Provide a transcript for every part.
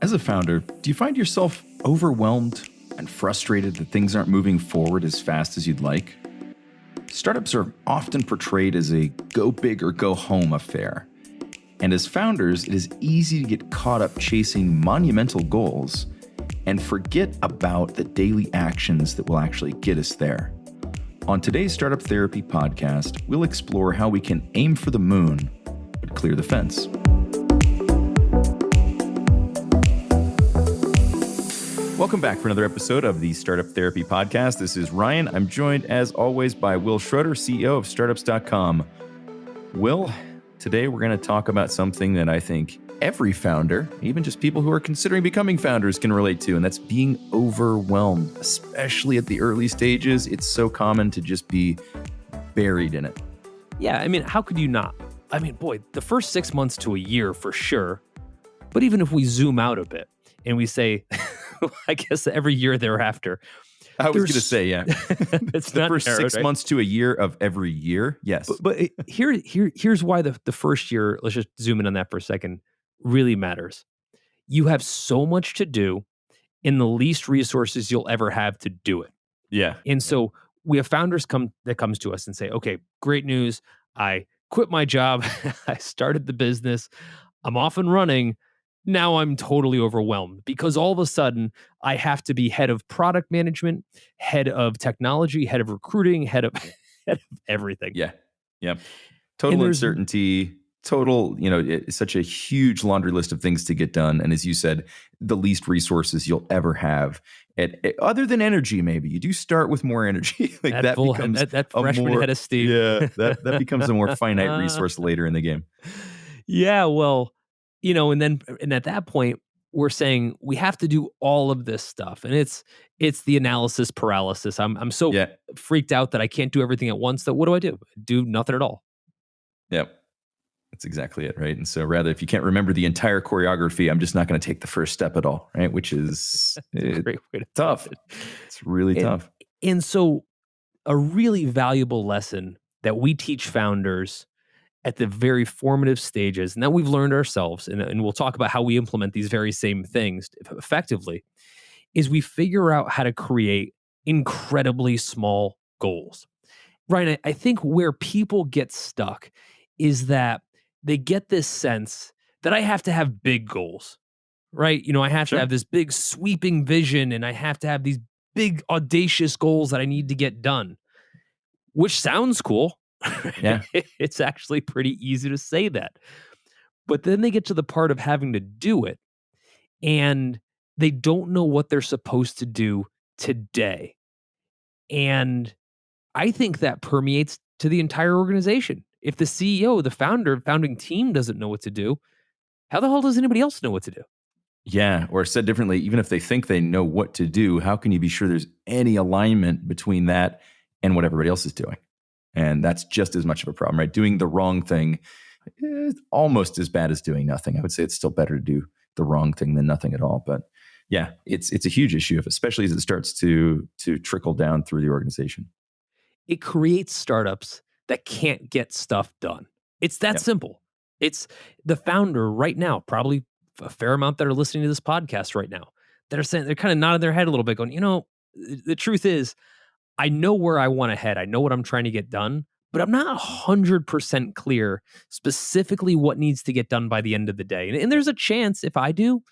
As a founder, do you find yourself overwhelmed and frustrated that things aren't moving forward as fast as you'd like? Startups are often portrayed as a go big or go home affair. And as founders, it is easy to get caught up chasing monumental goals and forget about the daily actions that will actually get us there. On today's Startup Therapy podcast, we'll explore how we can aim for the moon, but clear the fence. Welcome back for another episode of the Startup Therapy Podcast. This is Ryan. I'm joined, as always, by Will Schroeder, CEO of Startups.com. Will, today we're going to talk about something that I think every founder, even just people who are considering becoming founders, can relate to, and that's being overwhelmed, especially at the early stages. It's so common to just be buried in it. Yeah, I mean, how could you not? I mean, boy, the first 6 months to a year for sure. But even if we zoom out a bit and we say, I guess every year thereafter. I was going to say, yeah. It's the not first narrowed, 6 right? months to a year of every year. Yes. But here's why the first year, let's just zoom in on that for a second, really matters. You have so much to do in the least resources you'll ever have to do it. Yeah. And so we have founders that comes to us and say, okay, great news. I quit my job. I started the business. I'm off and running. Now I'm totally overwhelmed because all of a sudden I have to be head of product management, head of technology, head of recruiting, head of everything. Yeah. Yeah. Total uncertainty, it's such a huge laundry list of things to get done. And as you said, the least resources you'll ever have. Other than energy, maybe. You do start with more energy. Like that becomes that freshman head of steam. Yeah, that becomes a more finite resource later in the game. Yeah, well, and at that point, we're saying we have to do all of this stuff. And it's the analysis paralysis. I'm so freaked out that I can't do everything at once that what do? Do nothing at all. Yep. That's exactly it, right? And so rather, if you can't remember the entire choreography, I'm just not going to take the first step at all, right? Which is a great way to tough. It's really tough. And so a really valuable lesson that we teach founders at the very formative stages, and that we've learned ourselves, and we'll talk about how we implement these very same things effectively, is we figure out how to create incredibly small goals. Ryan, I think where people get stuck is that they get this sense that I have to have big goals, right? I have to have this big sweeping vision, and I have to have these big audacious goals that I need to get done, which sounds cool. Yeah. It's actually pretty easy to say that. But then they get to the part of having to do it, and they don't know what they're supposed to do today. And I think that permeates to the entire organization. If the CEO, the founding team doesn't know what to do, how the hell does anybody else know what to do? Yeah, or said differently, even if they think they know what to do, how can you be sure there's any alignment between that and what everybody else is doing? And that's just as much of a problem, right? Doing the wrong thing is almost as bad as doing nothing. I would say it's still better to do the wrong thing than nothing at all. But yeah, it's a huge issue, especially as it starts to trickle down through the organization. It creates startups that can't get stuff done. It's that simple. It's the founder right now, probably a fair amount that are listening to this podcast right now, that are saying, they're kind of nodding their head a little bit going, the truth is, I know where I want to head. I know what I'm trying to get done, but I'm not 100% clear specifically what needs to get done by the end of the day. And there's a chance, if I do,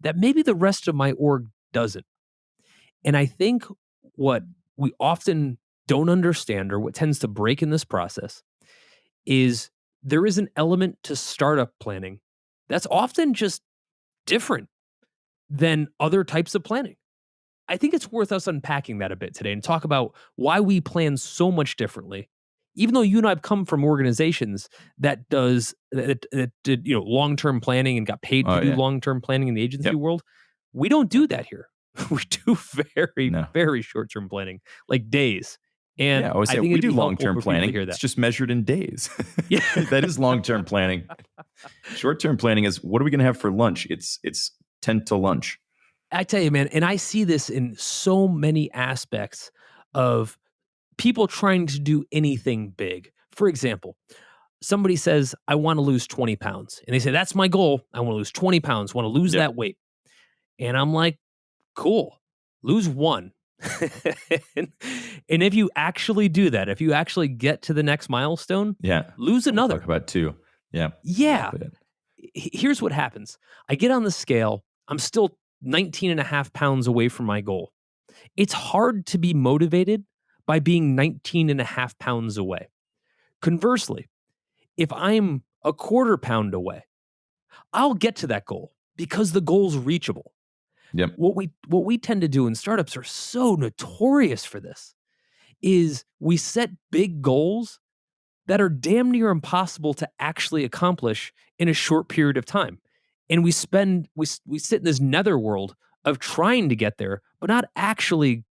that maybe the rest of my org doesn't. And I think what we often don't understand, or what tends to break in this process, is there is an element to startup planning that's often just different than other types of planning. I think it's worth us unpacking that a bit today and talk about why we plan so much differently. Even though you and I have come from organizations that did long-term planning and got paid to do long-term planning in the agency world, we don't do that here. We do very short-term planning, like days. And I think we do long-term planning. It's just measured in days. Yeah, that is long-term planning. Short-term planning is, what are we going to have for lunch? It's 10 to lunch. I tell you, man, and I see this in so many aspects of people trying to do anything big. For example, somebody says, I want to lose 20 pounds. And they say, that's my goal. I want to lose 20 pounds, want to lose that weight. And I'm like, cool, lose one. and, and if you actually do that, if you actually get to the next milestone, Yeah. lose We'll talk another. about two. Yeah. Yeah. Exactly it. Here's what happens. I get on the scale. I'm still 19 and a half pounds away from my goal. It's hard to be motivated by being 19 and a half pounds away. Conversely, if I'm a quarter pound away, I'll get to that goal because the goal's reachable. Yep. What we tend to do in startups are so notorious for this is we set big goals that are damn near impossible to actually accomplish in a short period of time. And we sit in this netherworld of trying to get there, but not actually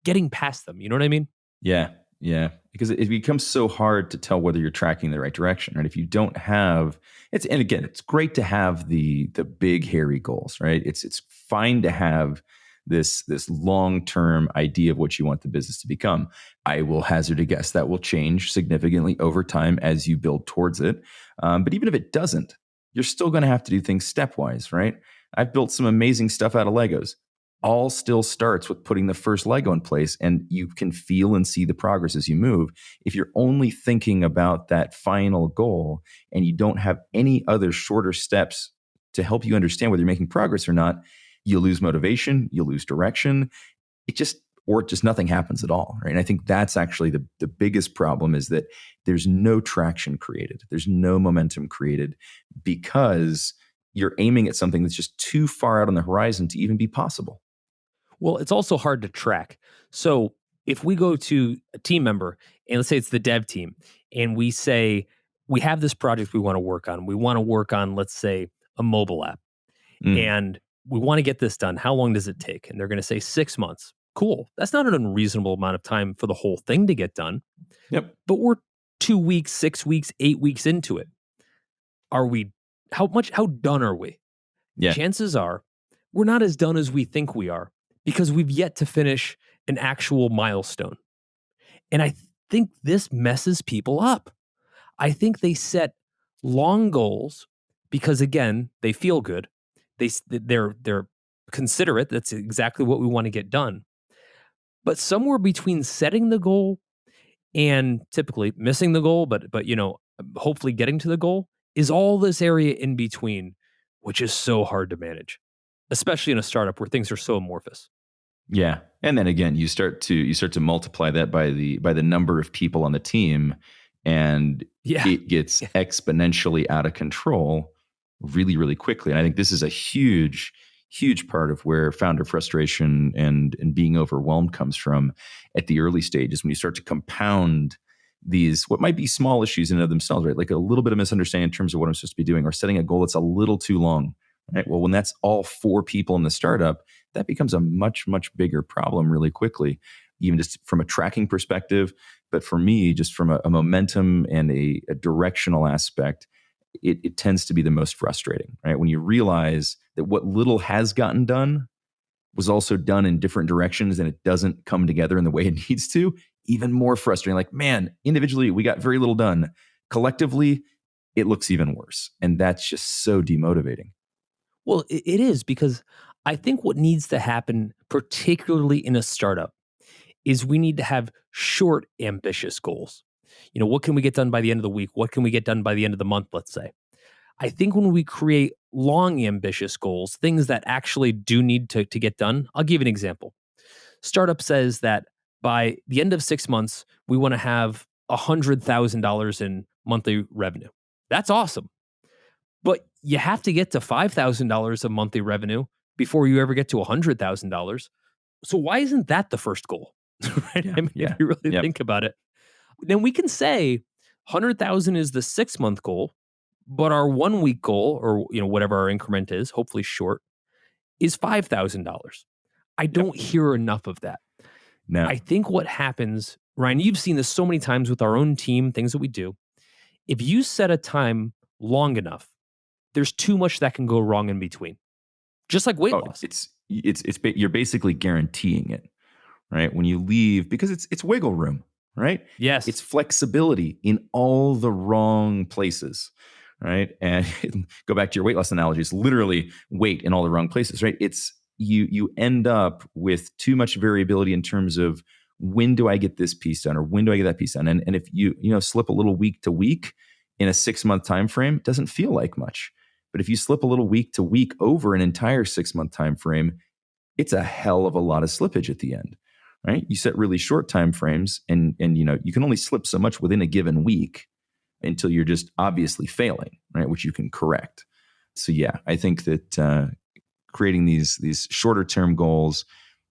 getting past them. You know what I mean? Yeah. Yeah. Because it becomes so hard to tell whether you're tracking in the right direction. Right. If you don't have and again, it's great to have the big hairy goals, right? It's fine to have this long-term idea of what you want the business to become. I will hazard a guess that will change significantly over time as you build towards it. But even if it doesn't, you're still going to have to do things stepwise, right? I've built some amazing stuff out of Legos. All still starts with putting the first Lego in place, and you can feel and see the progress as you move. If you're only thinking about that final goal and you don't have any other shorter steps to help you understand whether you're making progress or not, you lose motivation, you lose direction. Or just nothing happens at all, right? And I think that's actually the biggest problem is that there's no traction created. There's no momentum created because you're aiming at something that's just too far out on the horizon to even be possible. Well, it's also hard to track. So if we go to a team member, and let's say it's the dev team, and we say, we have this project we want to work on. We want to work on, let's say, a mobile app, Mm. and we want to get this done. How long does it take? And they're going to say 6 months. Cool. That's not an unreasonable amount of time for the whole thing to get done. Yep. But we're 2 weeks, 6 weeks, 8 weeks into it. Are we, how done are we? Yeah. Chances are we're not as done as we think we are because we've yet to finish an actual milestone. And I think this messes people up. I think they set long goals because, again, they feel good. They're considerate. That's exactly what we want to get done. But somewhere between setting the goal and typically missing the goal, but hopefully getting to the goal is all this area in between, which is so hard to manage, especially in a startup where things are so amorphous. Yeah. And then again, you start to multiply that by the number of people on the team, and Yeah. it gets exponentially out of control really, really quickly. And I think this is a huge, huge part of where founder frustration and being overwhelmed comes from at the early stages, when you start to compound these what might be small issues in and of themselves, right? Like a little bit of misunderstanding in terms of what I'm supposed to be doing, or setting a goal that's a little too long. Right. Well, when that's all 4 people in the startup, that becomes a much, much bigger problem really quickly, even just from a tracking perspective. But for me, just from a momentum and a directional aspect, it tends to be the most frustrating, right? When you realize that what little has gotten done was also done in different directions and it doesn't come together in the way it needs to, even more frustrating. Like, man, individually, we got very little done. Collectively, it looks even worse. And that's just so demotivating. Well, it is, because I think what needs to happen, particularly in a startup, is we need to have short, ambitious goals. What can we get done by the end of the week? What can we get done by the end of the month, let's say? I think when we create long, ambitious goals, things that actually do need to get done, I'll give you an example. Startup says that by the end of 6 months, we want to have $100,000 in monthly revenue. That's awesome. But you have to get to $5,000 of monthly revenue before you ever get to $100,000. So why isn't that the first goal? Right? Yeah, I mean, if you really think about it, then we can say 100,000 is the 6 month goal, but our 1 week goal, or whatever our increment is, hopefully short, is $5,000. I don't hear enough of that. No. I think what happens, Ryan, you've seen this so many times with our own team, things that we do. If you set a time long enough, there's too much that can go wrong in between. Just like weight loss. You're basically guaranteeing it, right? When you leave, because it's wiggle room, right? Yes. It's flexibility in all the wrong places, right? And go back to your weight loss analogy. It's literally weight in all the wrong places, right? It's you end up with too much variability in terms of when do I get this piece done or when do I get that piece done. And if you slip a little week to week in a 6-month time frame, it doesn't feel like much. But if you slip a little week to week over an entire 6-month time frame, it's a hell of a lot of slippage at the end, right? You set really short time frames, and you can only slip so much within a given week until you're just obviously failing, right? Which you can correct. So yeah, I think that creating these shorter term goals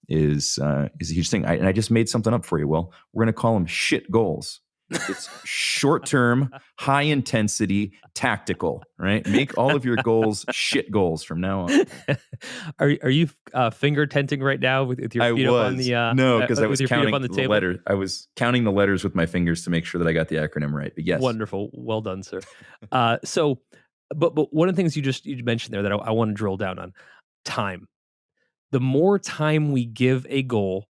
is a huge thing. And I just made something up for you. Well, we're going to call them shit goals. It's short term, high intensity, tactical, right? Make all of your goals shit goals from now on. Are you finger tenting right now with your feet up on the no, because I was counting on the table? letters. I was counting the letters with my fingers to make sure that I got the acronym right. But yes, wonderful, well done, sir. But one of the things you mentioned there that I want to drill down on: time. The more time we give a goal,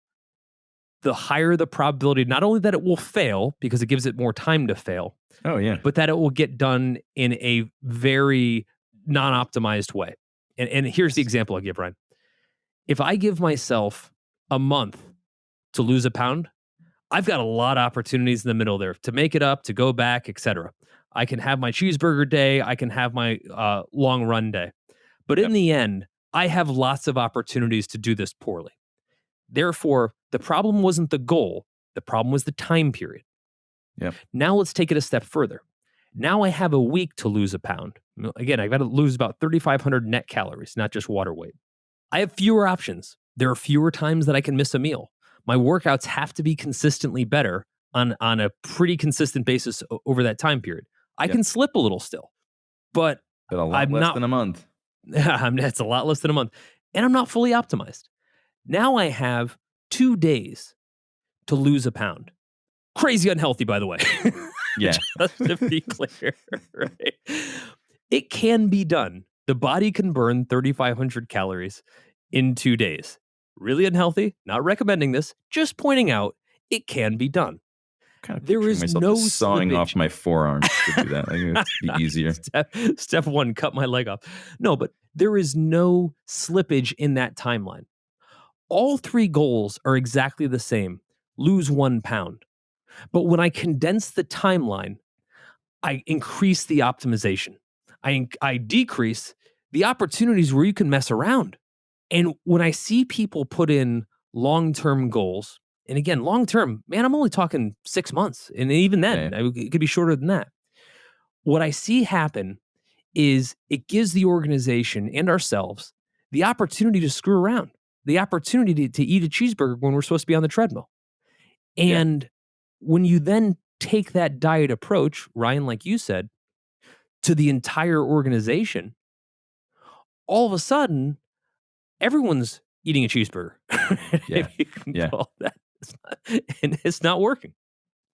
the higher the probability not only that it will fail because it gives it more time to fail. Oh yeah, but that it will get done in a very non-optimized way. And here's the example I give, Ryan. If I give myself a month to lose a pound, I've got a lot of opportunities in the middle there to make it up, to go back, etc. I can have my cheeseburger day. I can have my long run day. But in the end, I have lots of opportunities to do this poorly. Therefore, the problem wasn't the goal. The problem was the time period. Yep. Now let's take it a step further. Now I have a week to lose a pound. Again, I've got to lose about 3,500 net calories, not just water weight. I have fewer options. There are fewer times that I can miss a meal. My workouts have to be consistently better on a pretty consistent basis over that time period. I can slip a little still, but a lot less than a month. It's a lot less than a month. And I'm not fully optimized. Now I have 2 days to lose a pound. Crazy unhealthy, by the way. Yeah. Just to be clear, right? It can be done. The body can burn 3,500 calories in 2 days. Really unhealthy. Not recommending this. Just pointing out it can be done. Kind of there is no sawing slippage. Off my forearms to do that. I think it'd be easier. Step one, cut my leg off. No, but there is no slippage in that timeline. All 3 goals are exactly the same. Lose 1 pound. But when I condense the timeline, I increase the optimization. I decrease the opportunities where you can mess around. And when I see people put in long-term goals, and again, long-term, man, I'm only talking 6 months. And even then, it could be shorter than that. What I see happen is it gives the organization and ourselves the opportunity to screw around, the opportunity to eat a cheeseburger when we're supposed to be on the treadmill. And when you then take that diet approach, Ryan, like you said, to the entire organization, all of a sudden, everyone's eating a cheeseburger. If you can call that. And it's not working.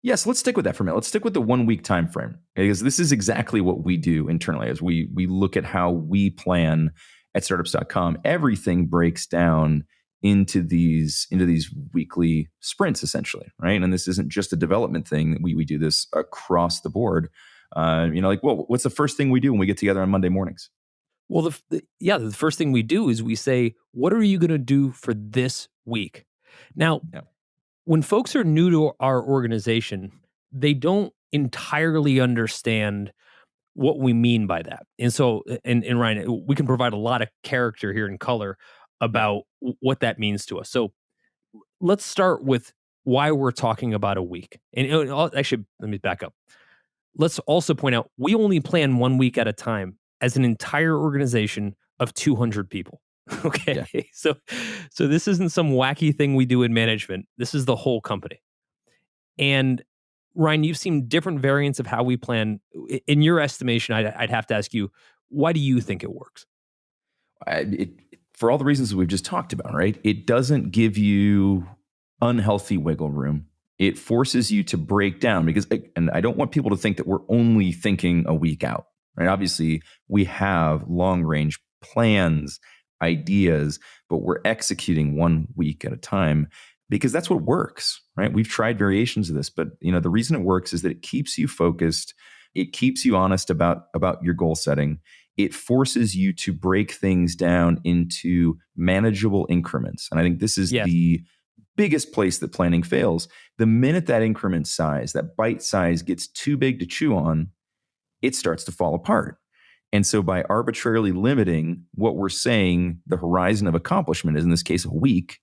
Yes, let's stick with that for a minute. Let's stick with the 1 week time frame, because this is exactly what we do internally as we look at how we plan at startups.com. Everything breaks down into these weekly sprints, essentially, right? And this isn't just a development thing. We do this across the board. What's the first thing we do when we get together on Monday mornings? Well, the first thing we do is we say, what are you going to do for this week? Now, when folks are new to our organization, they don't entirely understand what we mean by that. And so, and Ryan, we can provide a lot of character here and color about what that means to us. So let's start with why we're talking about a week. And actually, let me back up. Let's also point out, we only plan 1 week at a time as an entire organization of 200 people. Okay. Yeah. So this isn't some wacky thing we do in management. This is the whole company. And Ryan, you've seen different variants of how we plan. In your estimation, I'd have to ask you, why do you think it works? For all the reasons that we've just talked about, right? It doesn't give you unhealthy wiggle room. It forces you to break down and I don't want people to think that we're only thinking a week out, right? Obviously, we have long range plans, ideas, but we're executing 1 week at a time because that's what works, right? We've tried variations of this, but the reason it works is that it keeps you focused. It keeps you honest about your goal setting. it forces you to break things down into manageable increments. And I think this is Yes. the biggest place that planning fails. The minute that increment size, that bite size gets too big to chew on, it starts to fall apart. And so by arbitrarily limiting what we're saying the horizon of accomplishment is, in this case, a week,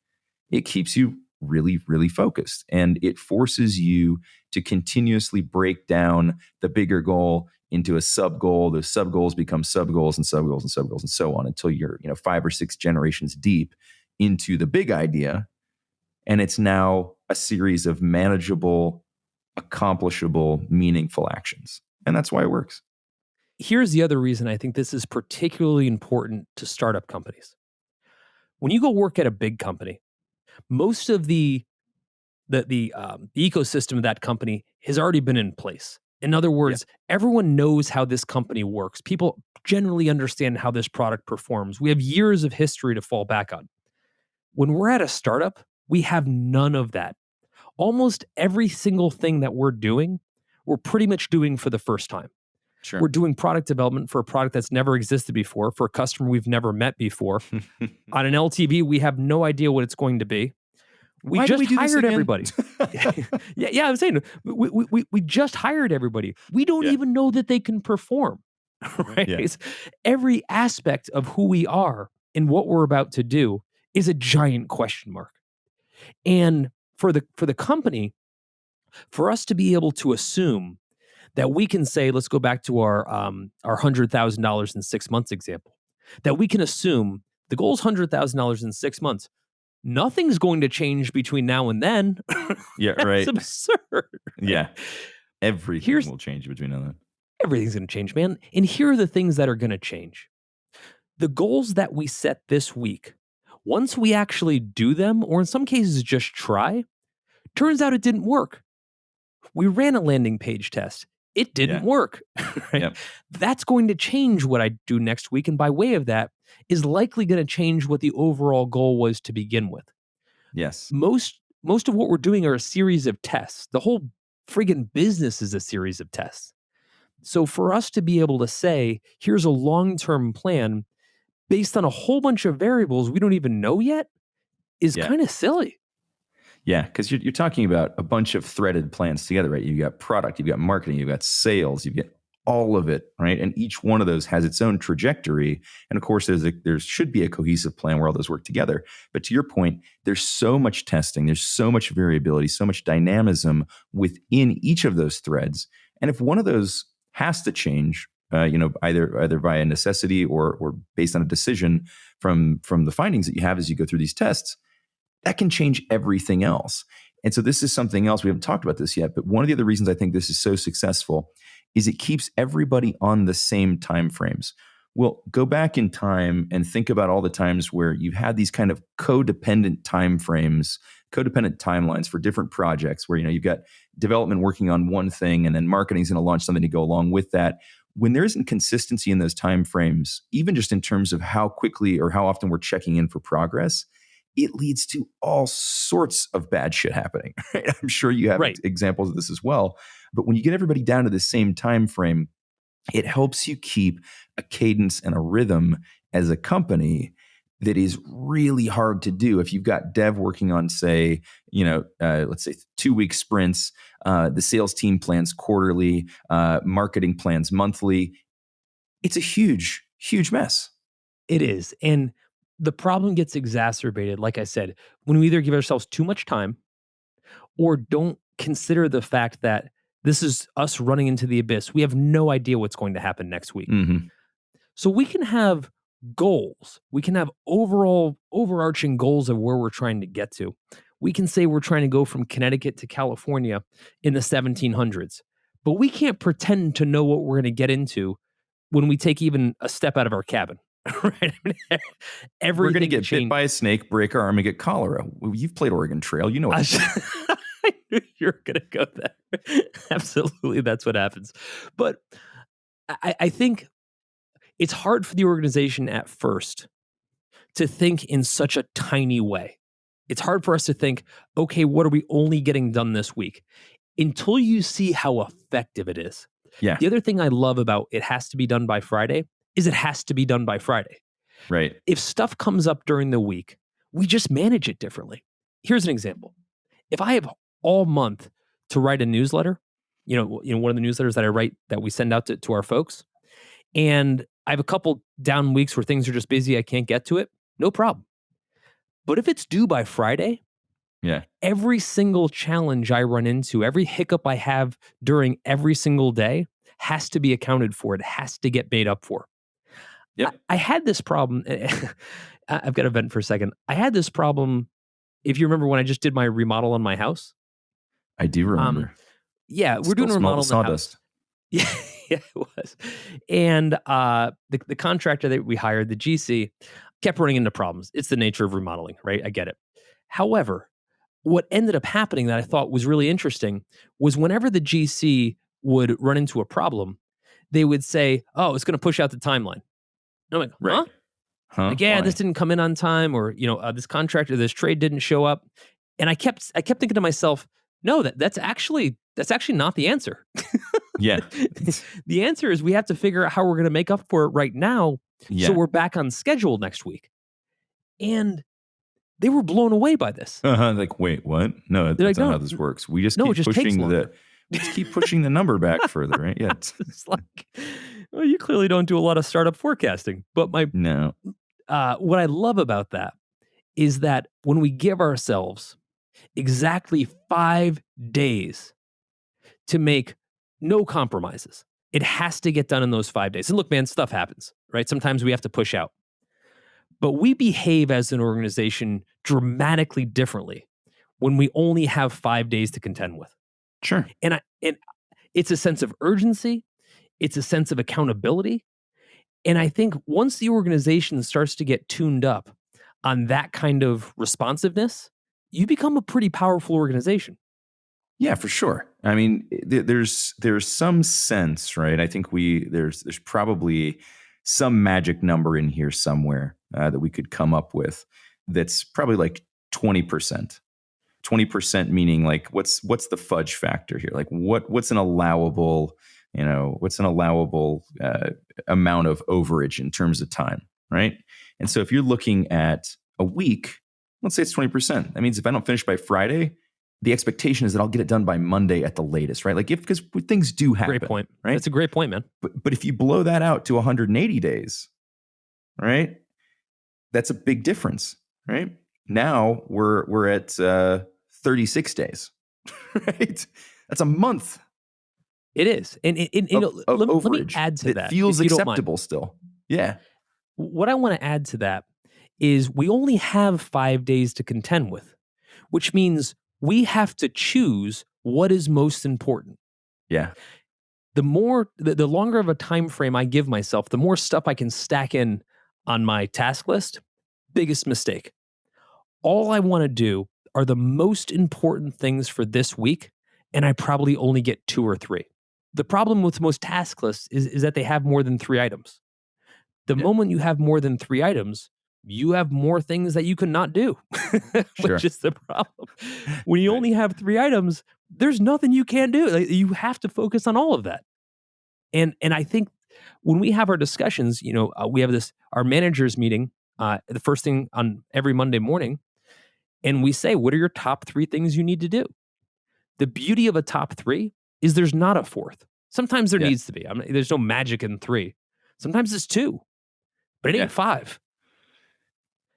it keeps you really, really focused. And it forces you to continuously break down the bigger goal into a sub goal. Those sub goals become sub goals and sub goals and sub goals and so on until you're 5 or 6 generations deep into the big idea. And it's now a series of manageable, accomplishable, meaningful actions. And that's why it works. Here's the other reason I think this is particularly important to startup companies. When you go work at a big company, most of the ecosystem of that company has already been in place. In other words, everyone knows how this company works. People generally understand how this product performs. We have years of history to fall back on. When we're at a startup, we have none of that. Almost every single thing that we're doing, we're pretty much doing for the first time. Sure. We're doing product development for a product that's never existed before, for a customer we've never met before. On an LTV, we have no idea what it's going to be. We Why just did we do this hired again? everybody. Yeah, I'm saying we just hired everybody. We don't Yeah. even know that they can perform. Right? Yeah. It's every aspect of who we are and what we're about to do is a giant question mark. And for the company, for us to be able to assume that we can say, let's go back to our $100,000 in 6 months example, that we can assume the goal is $100,000 in 6 months. Nothing's going to change between now and then. Yeah, right. It's absurd. Yeah. Everything Here's- will change between now and then. Everything's going to change, man. And here are the things that are going to change. The goals that we set this week, once we actually do them, or in some cases just try, turns out it didn't work. We ran a landing page test. It didn't work. Right? Yep. That's going to change what I do next week. And by way of that, is likely going to change what the overall goal was to begin with. Yes. Most of what we're doing are a series of tests. The whole friggin' business is a series of tests. So for us to be able to say, here's a long-term plan based on a whole bunch of variables we don't even know yet is kind of silly. Yeah, because you're talking about a bunch of threaded plans together, right? You've got product, you've got marketing, you've got sales, you've got all of it, right? And each one of those has its own trajectory. And of course, there should be a cohesive plan where all those work together. But to your point, there's so much testing, there's so much variability, so much dynamism within each of those threads. And if one of those has to change, either via necessity or based on a decision from the findings that you have as you go through these tests, that can change everything else. And so this is something else. We haven't talked about this yet, but one of the other reasons I think this is so successful is it keeps everybody on the same time frames. Well, go back in time and think about all the times where you've had these kind of codependent time frames, codependent timelines for different projects where you've got development working on one thing and then marketing's going to launch something to go along with that. When there isn't consistency in those time frames, even just in terms of how quickly or how often we're checking in for progress, it leads to all sorts of bad shit happening. Right? I'm sure you have examples of this as well. But when you get everybody down to the same time frame, it helps you keep a cadence and a rhythm as a company that is really hard to do. If you've got dev working on, say, let's say 2-week sprints, the sales team plans quarterly, marketing plans monthly, it's a huge, huge mess. It is. And the problem gets exacerbated, like I said, when we either give ourselves too much time or don't consider the fact that this is us running into the abyss. We have no idea what's going to happen next week. Mm-hmm. So we can have goals. We can have overarching goals of where we're trying to get to. We can say we're trying to go from Connecticut to California in the 1700s, but we can't pretend to know what we're going to get into when we take even a step out of our cabin. Right? We're going to get bit by a snake, break our arm, and get cholera. You've played Oregon Trail. You know what I knew you were going to go there. Absolutely, that's what happens. But I think it's hard for the organization at first to think in such a tiny way. It's hard for us to think, okay, what are we only getting done this week? Until you see how effective it is. Yeah. The other thing I love about it has to be done by Friday is it has to be done by Friday. Right. If stuff comes up during the week, we just manage it differently. Here's an example. If I have all month to write a newsletter, one of the newsletters that I write that we send out to our folks, and I have a couple down weeks where things are just busy, I can't get to it, no problem. But if it's due by Friday, Yeah. every single challenge I run into, every hiccup I have during every single day has to be accounted for. It has to get made up for. Yep. I had this problem. I've got to vent for a second. I had this problem, if you remember when I just did my remodel on my house. I do remember. Yeah, we're doing a remodel in the house. Yeah, yeah, it was. And the contractor that we hired, the GC, kept running into problems. It's the nature of remodeling, right? I get it. However, what ended up happening that I thought was really interesting was whenever the GC would run into a problem, they would say, "Oh, it's going to push out the timeline." And I'm like, "Huh?" Right. Huh? Like, yeah, Why? this didn't come in on time, or this contractor, this trade didn't show up. And I kept thinking to myself, no, that's actually not the answer. Yeah. The answer is we have to figure out how we're going to make up for it right now, Yeah. so we're back on schedule next week. And they were blown away by this. Like, wait, what? No, that's like, not no, how this works. We just no, keep it just takes pushing longer. just keep pushing the number back further, right? Yeah. It's like, well, you clearly don't do a lot of startup forecasting. But No. what I love about that is that when we give ourselves exactly 5 days to make no compromises, it has to get done in those 5 days. And look, man, stuff happens, right? Sometimes we have to push out. But we behave as an organization dramatically differently when we only have 5 days to contend with. Sure. And it's a sense of urgency, it's a sense of accountability. And I think once the organization starts to get tuned up on that kind of responsiveness, you become a pretty powerful organization. Yeah, for sure. I mean, there's some sense, right? I think there's probably some magic number in here somewhere that we could come up with that's probably like 20%. 20% meaning like what's the fudge factor here? Like what's an allowable, amount of overage in terms of time, right? And so if you're looking at a week, let's say it's 20%. That means if I don't finish by Friday, the expectation is that I'll get it done by Monday at the latest, right? Like because things do happen. Great point. Right? That's a great point, man. But if you blow that out to 180 days, right? That's a big difference, right? Now we're at 36 days, right? That's a month. It is. And let me add to that. It feels acceptable still. Yeah. What I want to add to that is we only have 5 days to contend with, which means we have to choose what is most important. Yeah. The longer of a time frame I give myself, the more stuff I can stack in on my task list. Biggest mistake. All I want to do are the most important things for this week, and I probably only get 2 or 3. The problem with most task lists is that they have more than 3 items. The moment you have more than 3 items, you have more things that you cannot do, which is the problem. When you only have 3 items, there's nothing you can do. Like, you have to focus on all of that. And I think when we have our discussions, we have our managers meeting, the first thing on every Monday morning, and we say, what are your top 3 things you need to do? The beauty of a top 3 is there's not a 4th. Sometimes there needs to be. There's no magic in 3. Sometimes it's 2, but it ain't 5.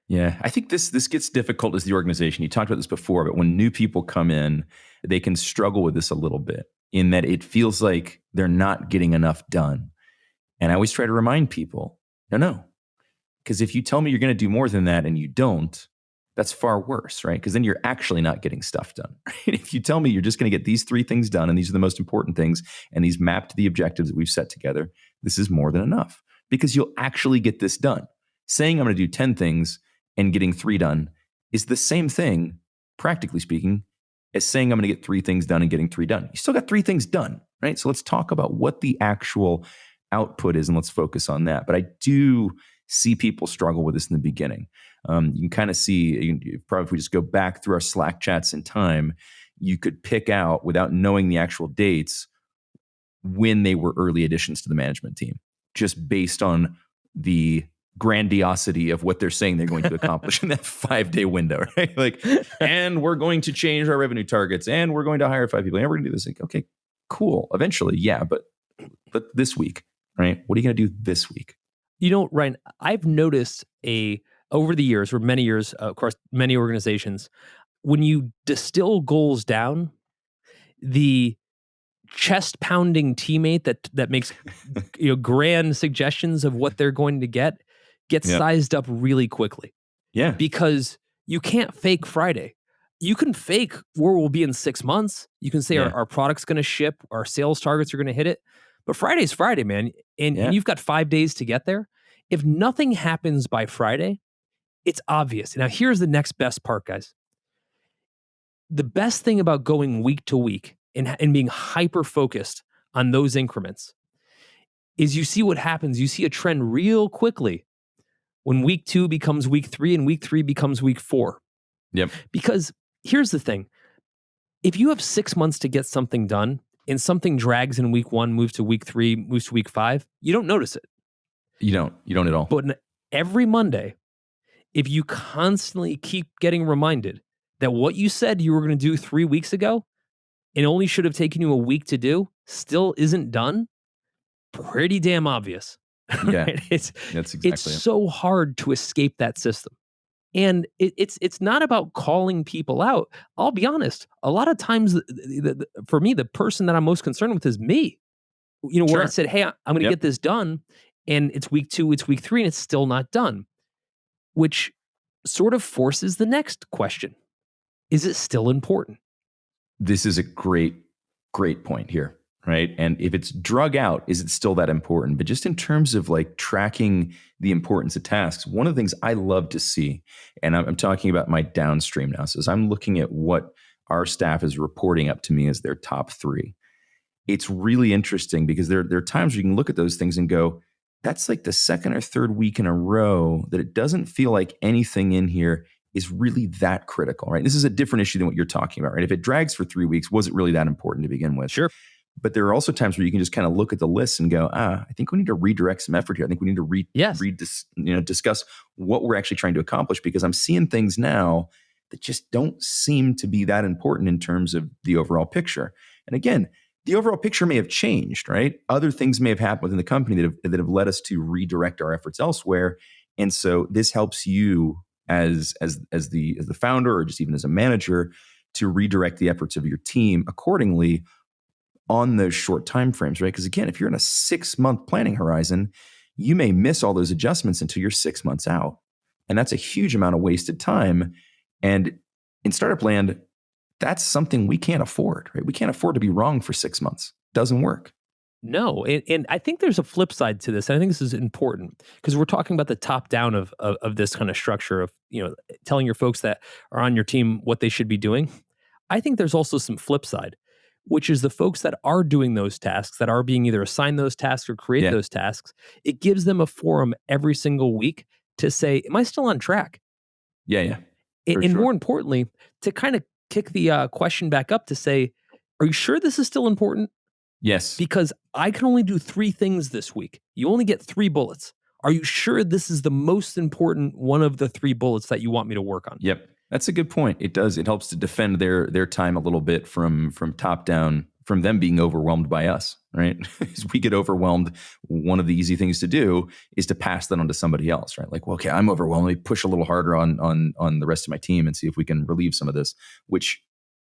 Yeah, I think this gets difficult as the organization. You talked about this before, but when new people come in, they can struggle with this a little bit in that it feels like they're not getting enough done. And I always try to remind people, no. Because if you tell me you're going to do more than that and you don't, that's far worse, right? Because then you're actually not getting stuff done. Right? If you tell me you're just going to get these 3 things done and these are the most important things and these map to the objectives that we've set together, this is more than enough because you'll actually get this done. Saying I'm going to do 10 things and getting 3 done is the same thing, practically speaking, as saying I'm going to get 3 things done and getting 3 done. You still got 3 things done, right? So let's talk about what the actual output is and let's focus on that. But I do see people struggle with this in the beginning. You can kind of see, probably if we just go back through our Slack chats in time, you could pick out, without knowing the actual dates, when they were early additions to the management team, just based on the grandiosity of what they're saying they're going to accomplish in that 5-day window, right? Like, and we're going to change our revenue targets, and we're going to hire 5 people, and we're going to do this. Like, okay, cool. Eventually, yeah, but this week, right? What are you going to do this week? Ryan, I've noticed over the years, or many years, across many organizations, when you distill goals down, the chest pounding teammate that makes grand suggestions of what they're going to gets sized up really quickly. Yeah. Because you can't fake Friday. You can fake where we'll be in 6 months. You can say our product's going to ship, our sales targets are going to hit it. But Friday's Friday, man. And you've got 5 days to get there. If nothing happens by Friday, it's obvious. Now, here's the next best part, guys. The best thing about going week to week and being hyper focused on those increments is you see what happens. You see a trend real quickly when week 2 becomes week 3 and week 3 becomes week 4. Yep. Because here's the thing. If you have 6 months to get something done and something drags in week 1, moves to week 3, moves to week 5, you don't notice it. You don't at all. But every Monday, if you constantly keep getting reminded that what you said you were going to do 3 weeks ago and only should have taken you a week to do still isn't done, pretty damn obvious. Yeah, right? that's exactly it's so hard to escape that system. And it's not about calling people out. I'll be honest. A lot of times, for me, the person that I'm most concerned with is me. Where I said, hey, I'm going to get this done. And it's week 2, it's week 3, and it's still not done. Which sort of forces the next question. Is it still important? This is a great point here, right? And if it's drug out, is it still that important? But just in terms of like tracking the importance of tasks, one of the things I love to see, and I'm talking about my downstream now, so as I'm looking at what our staff is reporting up to me as their top 3, it's really interesting because there are times where you can look at those things and go, that's like the second or third week in a row that it doesn't feel like anything in here is really that critical, right? This is a different issue than what you're talking about, right? If it drags for 3 weeks, was it really that important to begin with? Sure. But there are also times where you can just kind of look at the list and go, I think we need to redirect some effort here. I think we need to discuss what we're actually trying to accomplish, because I'm seeing things now that just don't seem to be that important in terms of the overall picture. And again, the overall picture may have changed, right? Other things may have happened within the company that have led us to redirect our efforts elsewhere. And so this helps you as the founder, or just even as a manager, to redirect the efforts of your team accordingly on those short time frames, right? Because again, if you're in a 6-month planning horizon, you may miss all those adjustments until you're 6 months out. And that's a huge amount of wasted time. And in startup land, that's something we can't afford, right? We can't afford to be wrong for 6 months. Doesn't work. No, and I think there's a flip side to this. And I think this is important because we're talking about the top down of this kind of structure of, telling your folks that are on your team what they should be doing. I think there's also some flip side, which is the folks that are doing those tasks, that are being either assigned those tasks or create those tasks. It gives them a forum every single week to say, am I still on track? Yeah. And more importantly, to kind of kick the question back up to say, are you sure this is still important? Yes. Because I can only do 3 things this week. You only get 3 bullets. Are you sure this is the most important one of the 3 bullets that you want me to work on? Yep. That's a good point. It does. It helps to defend their time a little bit from top down, from them being overwhelmed by us, right? As we get overwhelmed, one of the easy things to do is to pass that on to somebody else, right? Like, well, okay, I'm overwhelmed. Let me push a little harder on the rest of my team and see if we can relieve some of this, which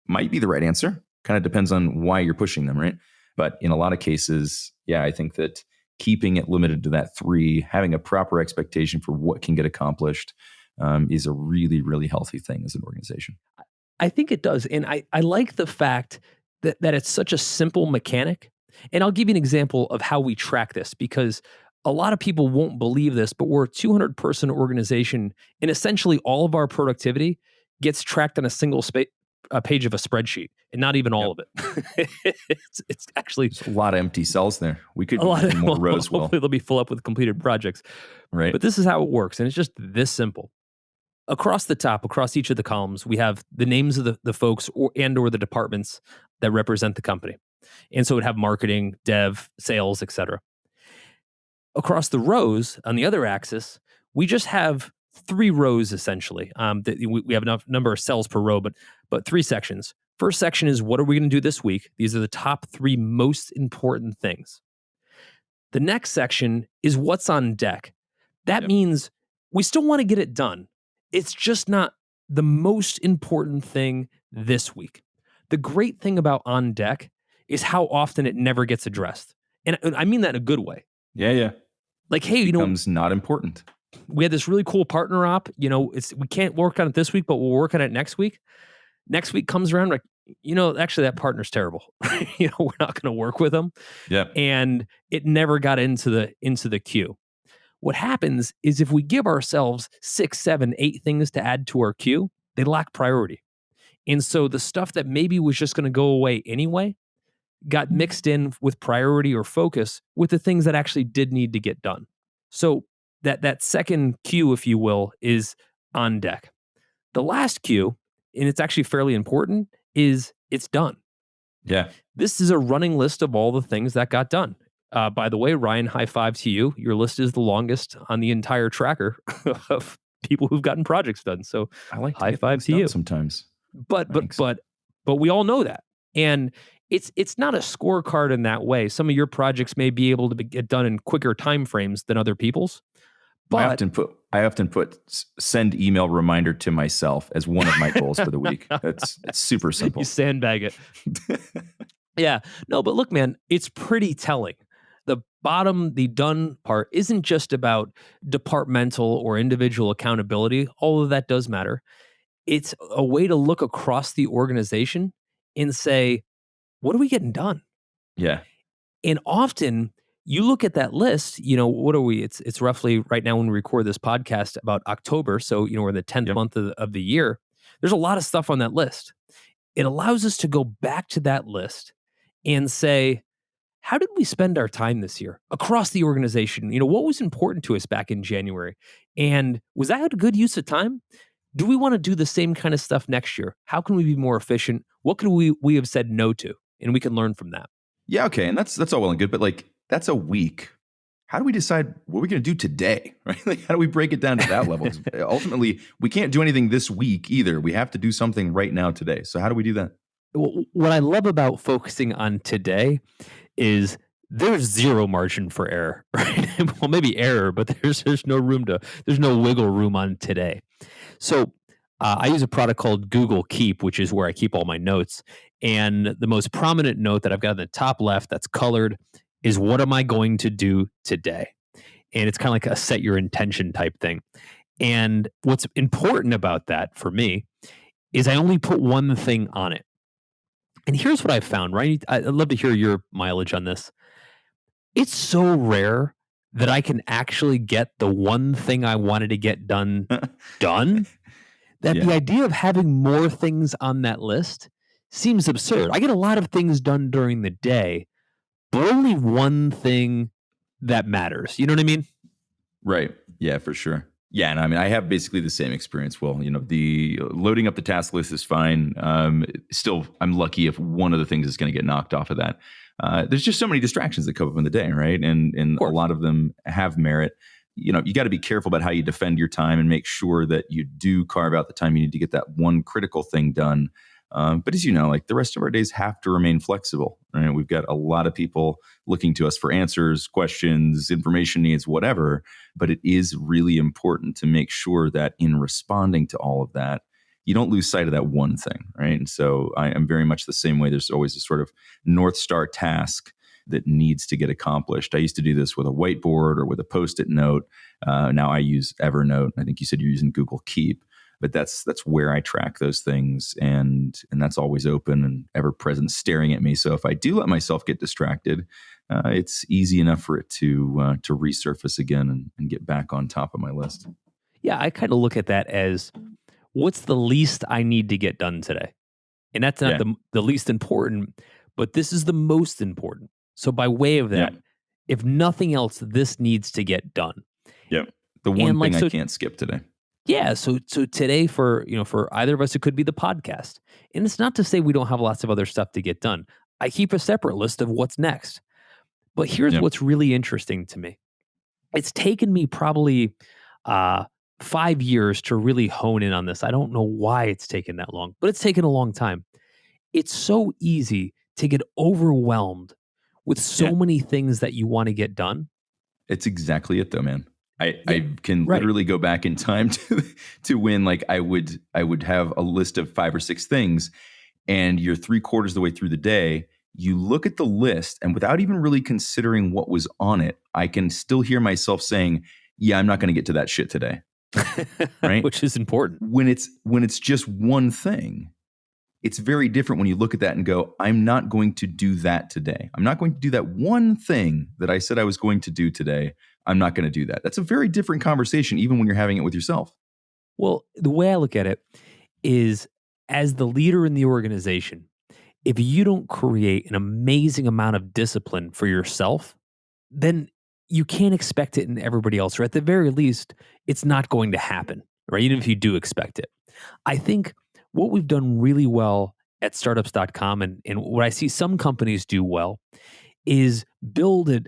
might be the right answer. Kind of depends on why you're pushing them, right? But in a lot of cases, I think that keeping it limited to that 3, having a proper expectation for what can get accomplished, is a really, really healthy thing as an organization. I think it does. And I like the fact that it's such a simple mechanic. And I'll give you an example of how we track this, because a lot of people won't believe this, but we're a 200-person organization, and essentially all of our productivity gets tracked on a single page of a spreadsheet, and not even all of it. it's actually there's a lot of empty cells there. We could a lot of more rows. Hopefully they'll be full up with completed projects. Right. But this is how it works, and it's just this simple. Across the top, across each of the columns, we have the names of the folks or the departments that represent the company. And so it would have marketing, dev, sales, etc. Across the rows on the other axis, we just have 3 rows essentially. We have enough number of cells per row, but 3 sections. First section is what are we going to do this week? These are the top 3 most important things. The next section is what's on deck. That means we still want to get it done. It's just not the most important thing this week. The great thing about on deck is how often it never gets addressed. And I mean that in a good way. Yeah. Like, hey, Becomes not important. we had this really cool partner op. We can't work on it this week, but we'll work on it next week. Next week comes around, like, actually that partner's terrible. We're not going to work with them. Yeah. And it never got into the queue. What happens is if we give ourselves 6, 7, 8 things to add to our queue, they lack priority. And so the stuff that maybe was just going to go away anyway got mixed in with priority or focus with the things that actually did need to get done. So that second queue, if you will, is on deck. The last queue, and it's actually fairly important, is it's done. Yeah. This is a running list of all the things that got done. By the way, Ryan, high five to you. Your list is the longest on the entire tracker of people who've gotten projects done. So I like high five to you sometimes. But we all know that. And it's not a scorecard in that way. Some of your projects may be able to get done in quicker timeframes than other people's. But I often put send email reminder to myself as one of my goals for the week. It's super simple. You sandbag it. Yeah. No, but look, man, it's pretty telling. The bottom, the done part isn't just about departmental or individual accountability, although that does matter. It's a way to look across the organization and say, what are we getting done? Yeah. And often you look at that list, what are we? It's roughly right now when we record this podcast about October. So, we're in the 10th month of the year. There's a lot of stuff on that list. It allows us to go back to that list and say, how did we spend our time this year across the organization? What was important to us back in January? And was that a good use of time? Do we want to do the same kind of stuff next year? How can we be more efficient? What could we have said no to? And we can learn from that. Yeah, okay. And that's all well and good, but like that's a week. How do we decide what we're going to do today? Right? Like, how do we break it down to that level? 'Cause ultimately, we can't do anything this week either. We have to do something right now today. So how do we do that? What I love about focusing on today is there's zero margin for error, right? Well, maybe error, but there's no wiggle room on today. So I use a product called Google Keep, which is where I keep all my notes. And the most prominent note that I've got in the top left that's colored is what am I going to do today? And it's kind of like a set your intention type thing. And what's important about that for me is I only put one thing on it. And here's what I found, right? I'd love to hear your mileage on this. It's so rare that I can actually get the one thing I wanted to get done that the idea of having more things on that list seems absurd. I get a lot of things done during the day, but only one thing that matters. You know what I mean? Right. Yeah, for sure. Yeah, and I mean, I have basically the same experience. Well, the loading up the task list is fine. Still, I'm lucky if one of the things is going to get knocked off of that. There's just so many distractions that come up in the day, right? And a lot of them have merit. You got to be careful about how you defend your time and make sure that you do carve out the time you need to get that one critical thing done. But as you know, like the rest of our days have to remain flexible. Right? We've got a lot of people looking to us for answers, questions, information needs, whatever. But it is really important to make sure that in responding to all of that, you don't lose sight of that one thing, right? And so I am very much the same way. There's always a sort of North Star task that needs to get accomplished. I used to do this with a whiteboard or with a Post-it note. Now I use Evernote. I think you said you're using Google Keep. But that's where I track those things, and that's always open and ever present, staring at me. So if I do let myself get distracted, it's easy enough for it to resurface again and get back on top of my list. Yeah, I kind of look at that as what's the least I need to get done today, and that's not the least important, but this is the most important. So by way of that, if nothing else, this needs to get done. Yeah, the one thing I can't skip today. Yeah, so today for either of us, it could be the podcast. And it's not to say we don't have lots of other stuff to get done. I keep a separate list of what's next. But here's what's really interesting to me. it's taken me probably 5 years to really hone in on this. I don't know why it's taken that long, but it's taken a long time. It's so easy to get overwhelmed with so Yeah. many things that you want to get done. It's exactly it though, man. Yeah, I can right. literally go back in time to when like I would have a list of 5 or 6 things, and you're 3/4 of the way through the day, you look at the list, and without even really considering what was on it, I can still hear myself saying, "Yeah, I'm not going to get to that shit today." Right? Which is important. When it's just one thing, it's very different when you look at that and go, I'm not going to do that today. I'm not going to do that one thing that I said I was going to do today. I'm not going to do that. That's a very different conversation, even when you're having it with yourself. Well, the way I look at it is, as the leader in the organization, if you don't create an amazing amount of discipline for yourself, then you can't expect it in everybody else, or at the very least, it's not going to happen, right? Even if you do expect it. I think what we've done really well at startups.com, and what I see some companies do well, is build a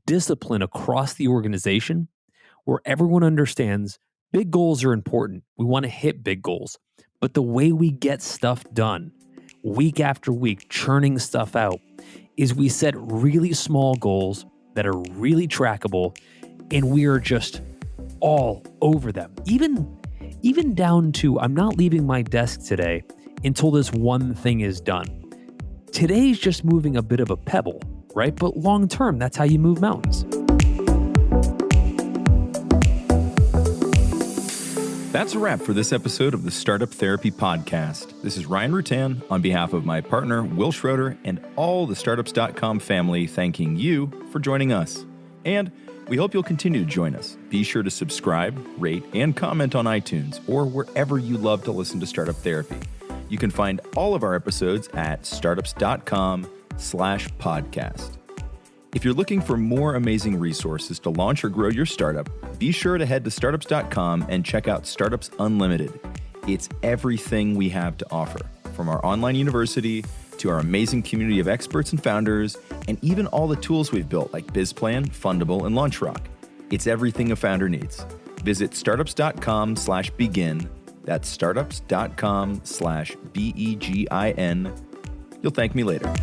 discipline across the organization where everyone understands big goals are important. We want to hit big goals. But the way we get stuff done week after week, churning stuff out, is we set really small goals that are really trackable, and we are just all over them. Even down to, I'm not leaving my desk today until this one thing is done. Today's just moving a bit of a pebble, right? But long term, that's how you move mountains. That's a wrap for this episode of the Startup Therapy Podcast. This is Ryan Rutan on behalf of my partner, Will Schroeder, and all the Startups.com family, thanking you for joining us. And we hope you'll continue to join us. Be sure to subscribe, rate, and comment on iTunes or wherever you love to listen to Startup Therapy. You can find all of our episodes at startups.com/podcast. If you're looking for more amazing resources to launch or grow your startup, be sure to head to startups.com and check out Startups Unlimited. It's everything we have to offer, from our online university to our amazing community of experts and founders, and even all the tools we've built like BizPlan, Fundable, and LaunchRock. It's everything a founder needs. Visit startups.com/begin. That's startups.com/BEGIN. You'll thank me later.